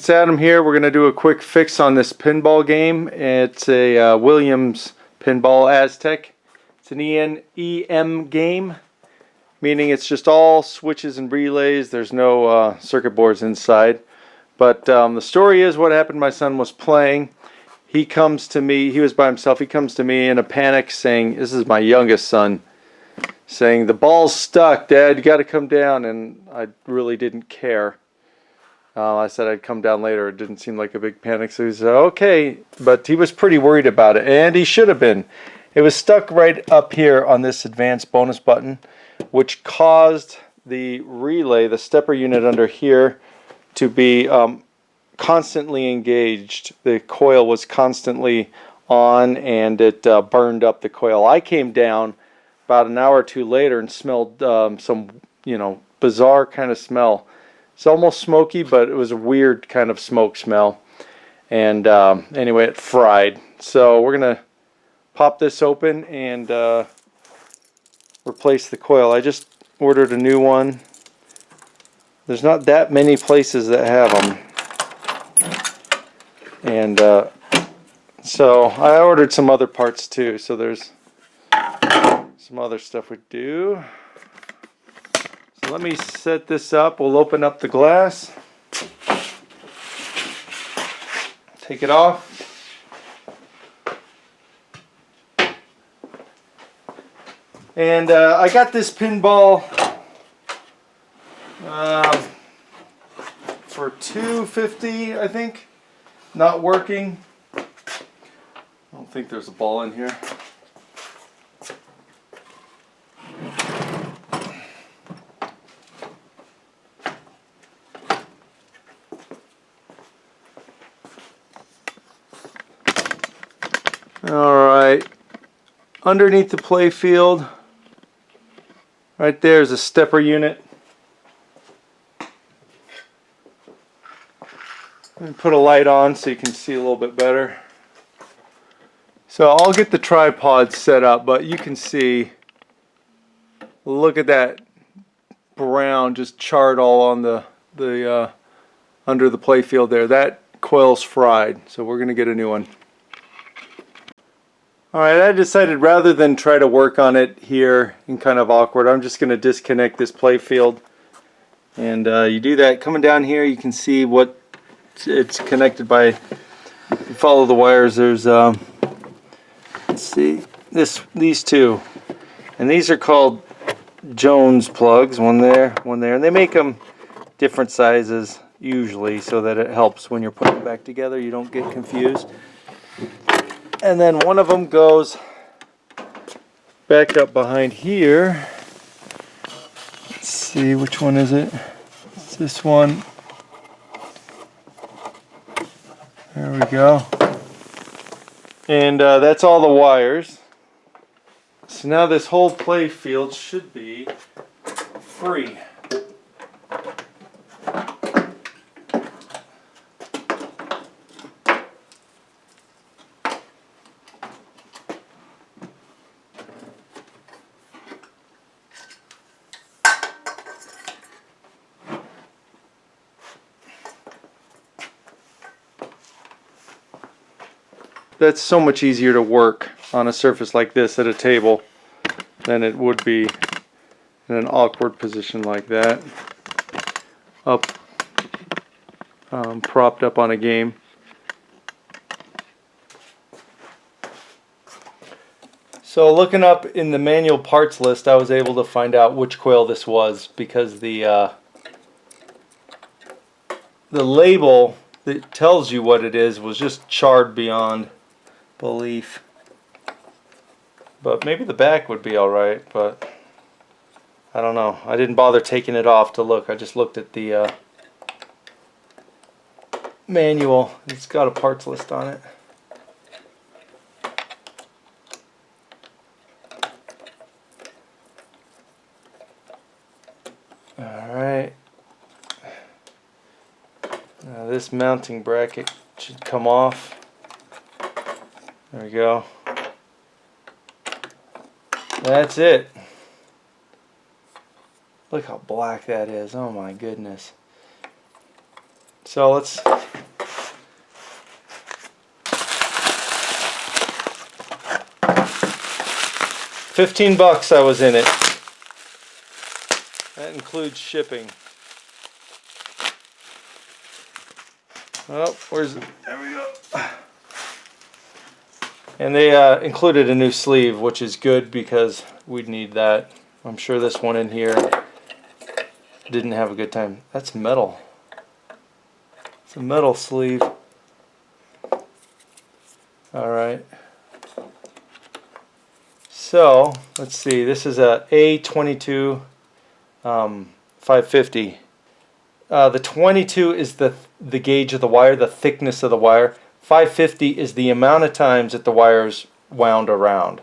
It's Adam here. We're going to do a quick fix on this pinball game. It's a Williams pinball AZTEC. It's an EM game, meaning it's just all switches and relays. There's no circuit boards inside. But the story is what happened. My son was playing. He comes to me. He was by himself. He comes to me in a panic saying, this is my youngest son, saying, "The ball's stuck, Dad. You got to come down." And I really didn't care. I said I'd come down later. It didn't seem like a big panic, so he said, okay. But he was pretty worried about it, and he should have been. It was stuck right up here on this advanced bonus button, which caused the relay, the stepper unit under here, to be constantly engaged. The coil was constantly on, and it burned up the coil. I came down about an hour or two later and smelled some, bizarre kind of smell. It's almost smoky, but it was a weird kind of smoke smell. And anyway, it fried. So we're going to pop this open and replace the coil. I just ordered a new one. There's not that many places that have them. And so I ordered some other parts too. So there's some other stuff we do. So let me set this up. We'll open up the glass. Take it off. And I got this pinball for $2.50, I think. Not working. I don't think there's a ball in here. Alright, underneath the playfield, right there is a stepper unit. Let me put a light on so you can see a little bit better. So I'll get the tripod set up, but you can see, look at that brown just charred all on the under the playfield there. That coil's fried, so we're going to get a new one. Alright, I decided rather than try to work on it here and kind of awkward, I'm just going to disconnect this playfield. And you do that coming down here, you can see what it's connected by. You follow the wires. There's let's see, these two, and these are called Jones plugs. One there, and they make them different sizes usually so that it helps when you're putting them back together. You don't get confused. And then one of them goes back up behind here. Let's see, which one is it? It's this one. There we go. And that's all the wires. So now this whole play field should be free. That's so much easier to work on a surface like this at a table than it would be in an awkward position like that, up propped up on a game. So looking up in the manual parts list, I was able to find out which coil this was, because the label that tells you what it is was just charred beyond belief. But maybe the back would be alright, but I don't know. I didn't bother taking it off to look. I just looked at the manual. It's got a parts list on it. Alright. Now this mounting bracket should come off. There we go. That's it. Look how black that is. Oh my goodness. So let's $15 I was in it. That includes shipping. Oh, where's it? There we go. And they included a new sleeve, which is good because we'd need that. I'm sure this one in here didn't have a good time. That's metal. It's a metal sleeve. Alright. So, let's see. This is a A22 550. The 22 is the gauge of the wire, the thickness of the wire. 550 is the amount of times that the wire's wound around.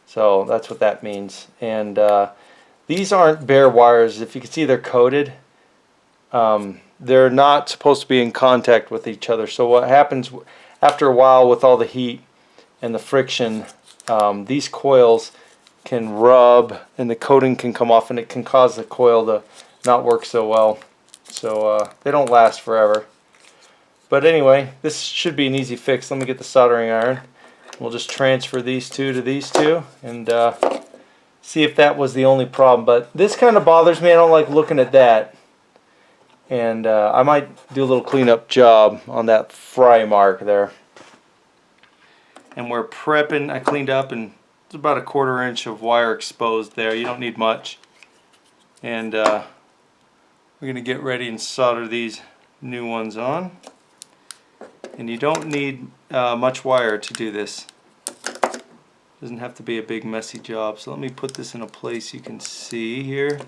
So that's what that means. And these aren't bare wires. If you can see, they're coated. They're not supposed to be in contact with each other. So what happens after a while with all the heat and the friction, these coils can rub and the coating can come off and it can cause the coil to not work so well. So they don't last forever. But anyway, this should be an easy fix. Let me get the soldering iron. We'll just transfer these two to these two and see if that was the only problem. But this kind of bothers me. I don't like looking at that. And I might do a little cleanup job on that fry mark there. And we're prepping. I cleaned up and it's about a 1/4 inch of wire exposed there. You don't need much. And we're going to get ready and solder these new ones on. And you don't need much wire to do this. Doesn't have to be a big messy job. So let me put this in a place you can see here.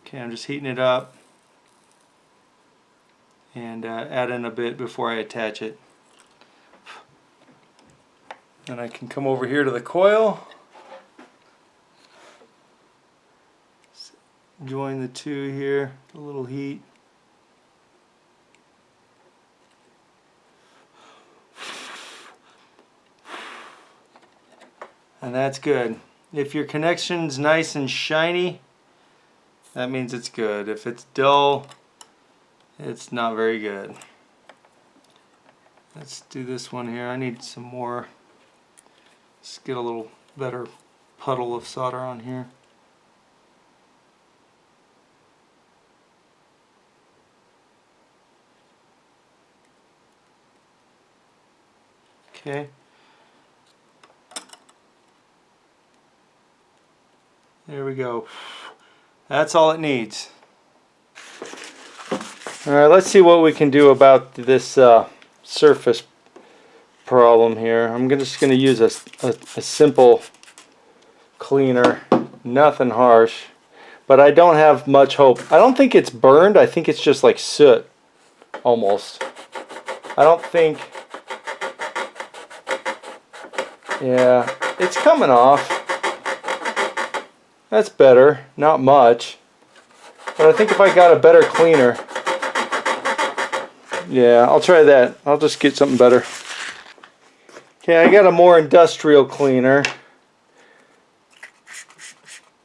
Okay, I'm just heating it up and add in a bit before I attach it. And I can come over here to the coil, join the two here, a little heat. And that's good. If your connection's nice and shiny, that means it's good. If it's dull, it's not very good. Let's do this one here. I need some more. Let's get a little better puddle of solder on here. Okay. There we go. That's all it needs. Alright, let's see what we can do about this surface problem here. I'm just going to use a simple cleaner, nothing harsh, but I don't have much hope. I don't think it's burned. I think it's just like soot almost. I don't think, yeah, it's coming off. That's better, not much, but I think if I got a better cleaner, yeah, I'll try that. I'll just get something better. Okay, I got a more industrial cleaner.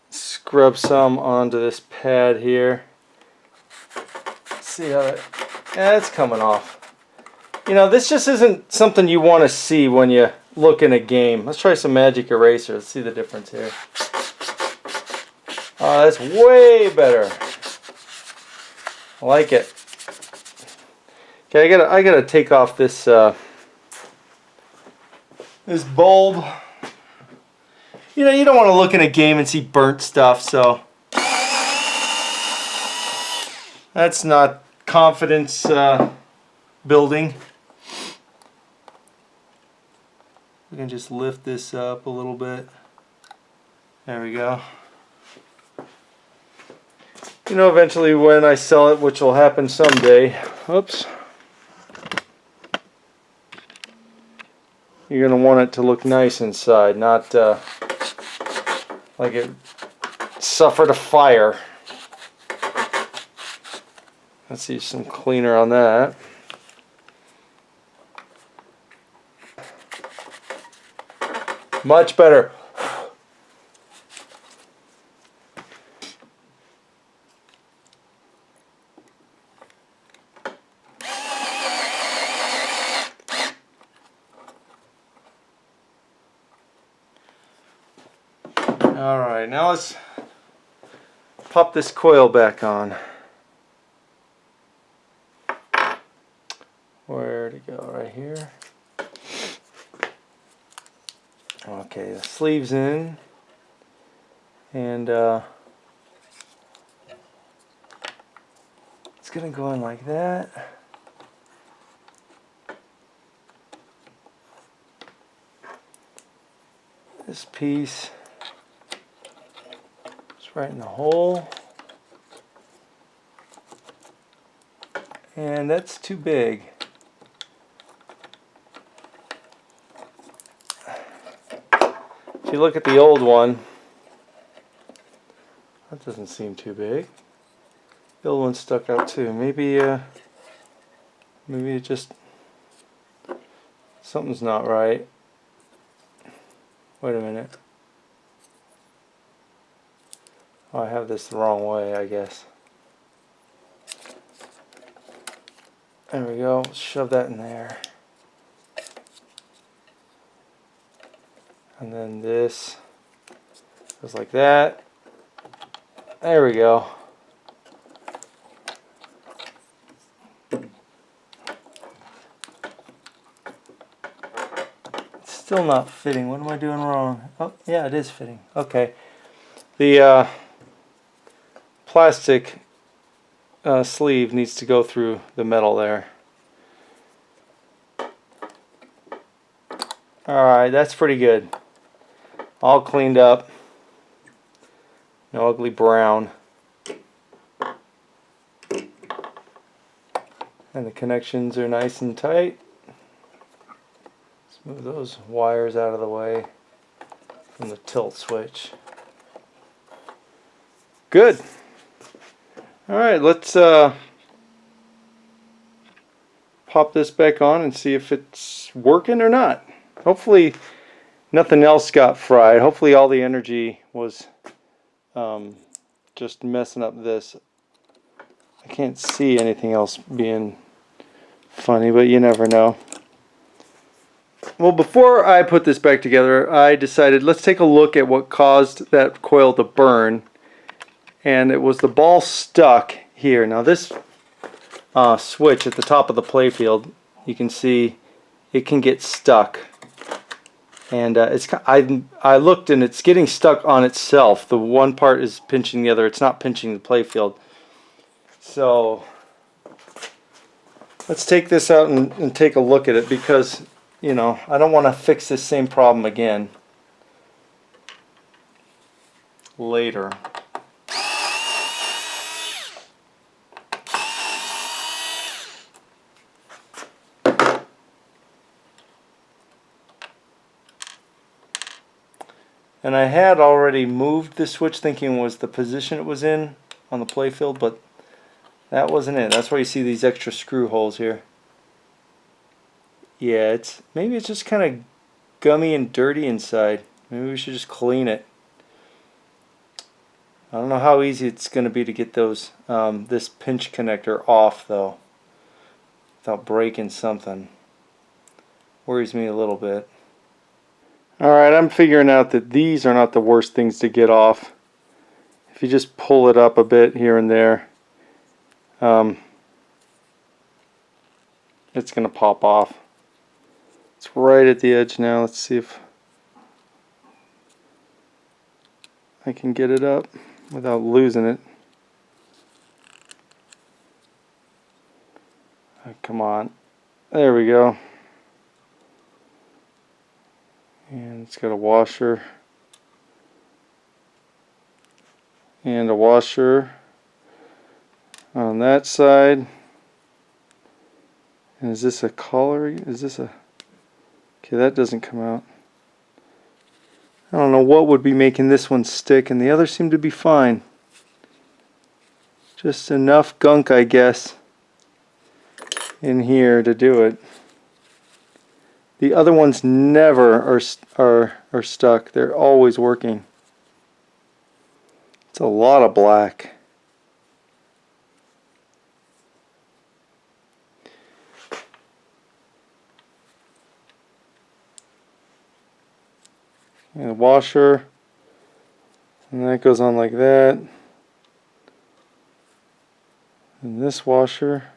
Scrub some onto this pad here. Let's see how that, yeah, it's coming off. You know, this just isn't something you want to see when you look in a game. Let's try some magic eraser. Let's see the difference here. Oh, that's way better. I like it. Okay, I gotta take off this this bulb. You know, you don't want to look in a game and see burnt stuff, so that's not confidence building. We can just lift this up a little bit. There we go. You know, eventually when I sell it, which will happen someday, oops, you're going to want it to look nice inside, not like it suffered a fire. Let's use some cleaner on that. Much better. Alright, now let's pop this coil back on. Where'd it go? Right here. Okay, the sleeve's in. And it's gonna go in like that. This piece is right in the hole. And that's too big. If you look at the old one, that doesn't seem too big. The old one stuck out too. Maybe it just, something's not right. Wait a minute. Oh, I have this the wrong way, I guess. There we go. Shove that in there. And then this goes like that. There we go. It's still not fitting. What am I doing wrong? Oh, yeah, it is fitting. Okay. The plastic sleeve needs to go through the metal there. Alright, that's pretty good. All cleaned up. No ugly brown. And the connections are nice and tight. Let's move those wires out of the way from the tilt switch. Good. Alright, let's pop this back on and see if it's working or not. Hopefully nothing else got fried. Hopefully all the energy was just messing up this. I can't see anything else being funny, but you never know. Well, before I put this back together, I decided let's take a look at what caused that coil to burn. And it was the ball stuck here. Now this switch at the top of the playfield, you can see it can get stuck. And I looked and it's getting stuck on itself. The one part is pinching the other. It's not pinching the playfield. So let's take this out and take a look at it, because you know I don't want to fix this same problem again later. And I had already moved the switch thinking it was the position it was in on the playfield, but that wasn't it. That's why you see these extra screw holes here. Yeah, maybe it's just kind of gummy and dirty inside. Maybe we should just clean it. I don't know how easy it's going to be to get those this pinch connector off though, without breaking something. Worries me a little bit. Alright, I'm figuring out that these are not the worst things to get off. If you just pull it up a bit here and there, it's going to pop off. It's right at the edge now. Let's see if I can get it up without losing it. Oh, come on. There we go. And it's got a washer and a washer on that side. And is this a collar? Is this a... Okay, that doesn't come out. I don't know what would be making this one stick, and the others seem to be fine. Just enough gunk, I guess, in here to do it. The other ones never are stuck. They're always working. It's a lot of black. And the washer And that goes on like that. And this washer.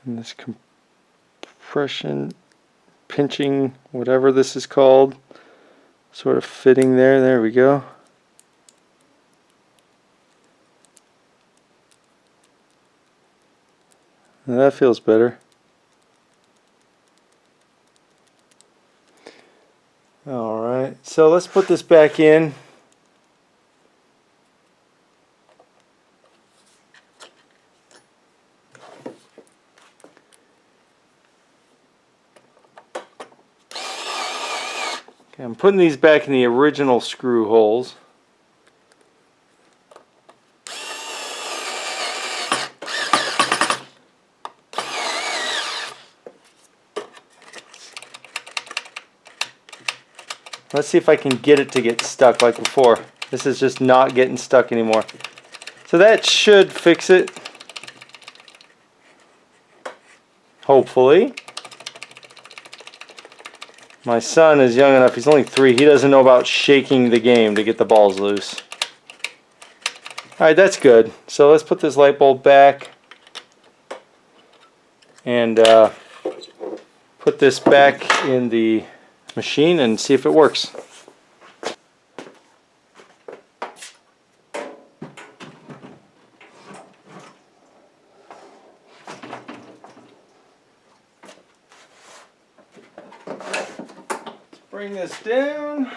And this compression, pinching, whatever this is called, sort of fitting there. There we go. And that feels better. Alright, so let's put this back in. Okay, I'm putting these back in the original screw holes. Let's see if I can get it to get stuck like before. This is just not getting stuck anymore. So that should fix it. Hopefully. My son is young enough, he's only 3, he doesn't know about shaking the game to get the balls loose. Alright, that's good. So let's put this light bulb back and put this back in the machine and see if it works. Bring this down.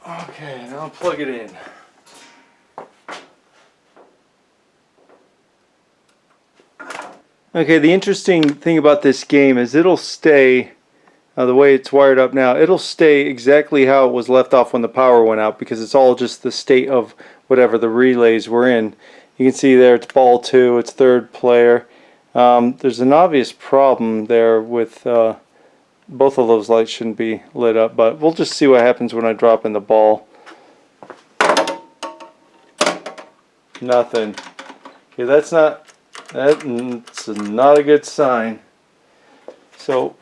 Okay, now I'll plug it in. Okay, the interesting thing about this game is it'll stay, the way it's wired up now, it'll stay exactly how it was left off when the power went out because it's all just the state of whatever the relays were in. You can see there it's ball 2, it's third player. There's an obvious problem there with both of those lights shouldn't be lit up, but we'll just see what happens when I drop in the ball. Nothing. Okay, that's not a good sign. So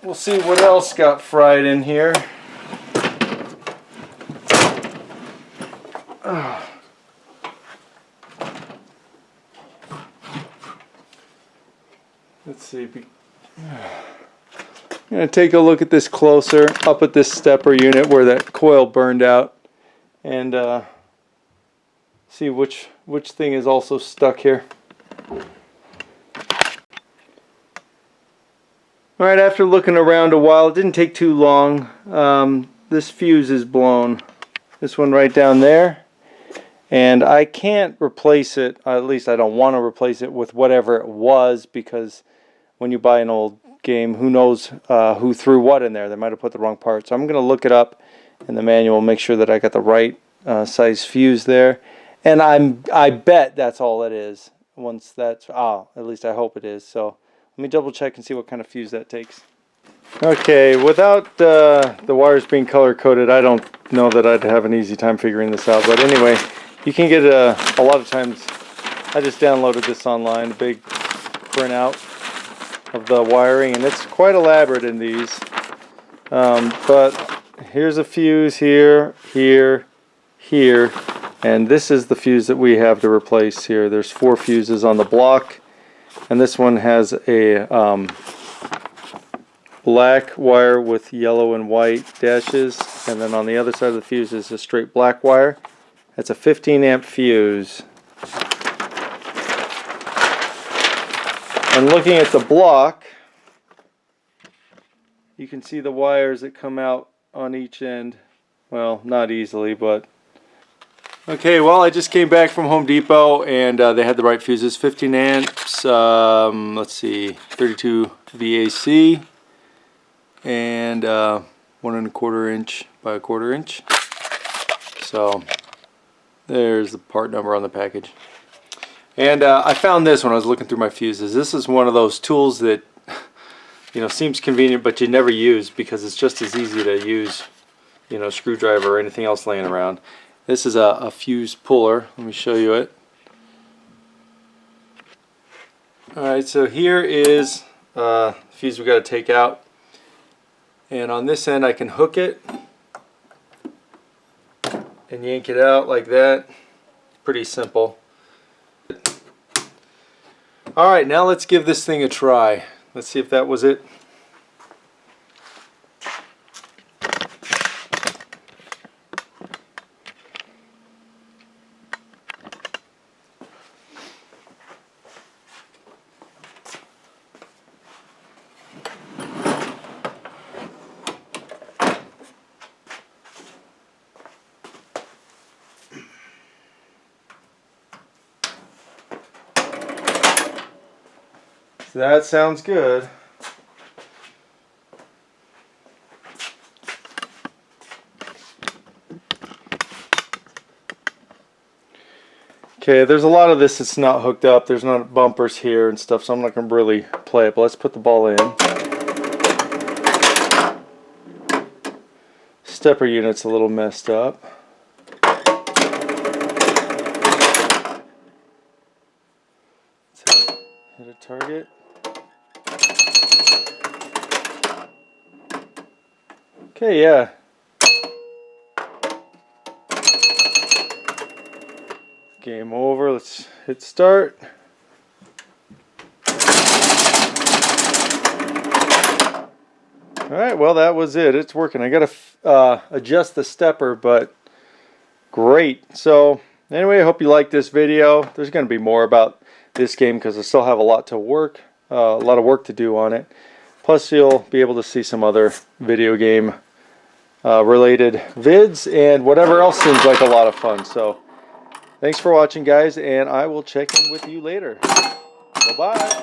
we'll see what else got fried in here. Let's see. I'm going to take a look at this closer, up at this stepper unit where that coil burned out, and see which thing is also stuck here. Alright, after looking around a while, it didn't take too long. This fuse is blown. This one right down there. And I can't replace it, at least I don't want to replace it with whatever it was, because when you buy an old game, who knows who threw what in there. They might have put the wrong part. So I'm going to look it up in the manual, make sure that I got the right size fuse there. And I bet that's all it is. Once that's, at least I hope it is. So let me double check and see what kind of fuse that takes. Okay, without the wires being color coded, I don't know that I'd have an easy time figuring this out. But anyway, you can get a lot of times, I just downloaded this online, a big printout of the wiring, and it's quite elaborate in these. But here's a fuse here, here, here, and this is the fuse that we have to replace here. There's 4 fuses on the block, and this one has a black wire with yellow and white dashes, and then on the other side of the fuse is a straight black wire. That's a 15 amp fuse. And looking at the block, you can see the wires that come out on each end. Well, not easily, but... Okay, well, I just came back from Home Depot, and they had the right fuses. 15 amps, let's see, 32 VAC, and 1 1/4 inch by 1/4 inch. So, there's the part number on the package. And I found this when I was looking through my fuses. This is one of those tools that, you know, seems convenient, but you never use because it's just as easy to use, you know, screwdriver or anything else laying around. This is a fuse puller. Let me show you it. Alright, so here is the fuse we got to take out. And on this end I can hook it and yank it out like that. Pretty simple. Alright, now let's give this thing a try. Let's see if that was it. So that sounds good. Okay, there's a lot of this that's not hooked up. There's not bumpers here and stuff, so I'm not going to really play it. But let's put the ball in. Stepper unit's a little messed up. Let's hit a target. Okay, yeah. Game over. Let's hit start. Alright, well that was it. It's working. I gotta adjust the stepper, but great. So anyway, I hope you liked this video. There's going to be more about this game because I still have a lot of work to do on it. Plus you'll be able to see some other video game related vids and whatever else seems like a lot of fun. So thanks for watching, guys, and I will check in with you later. Bye-bye.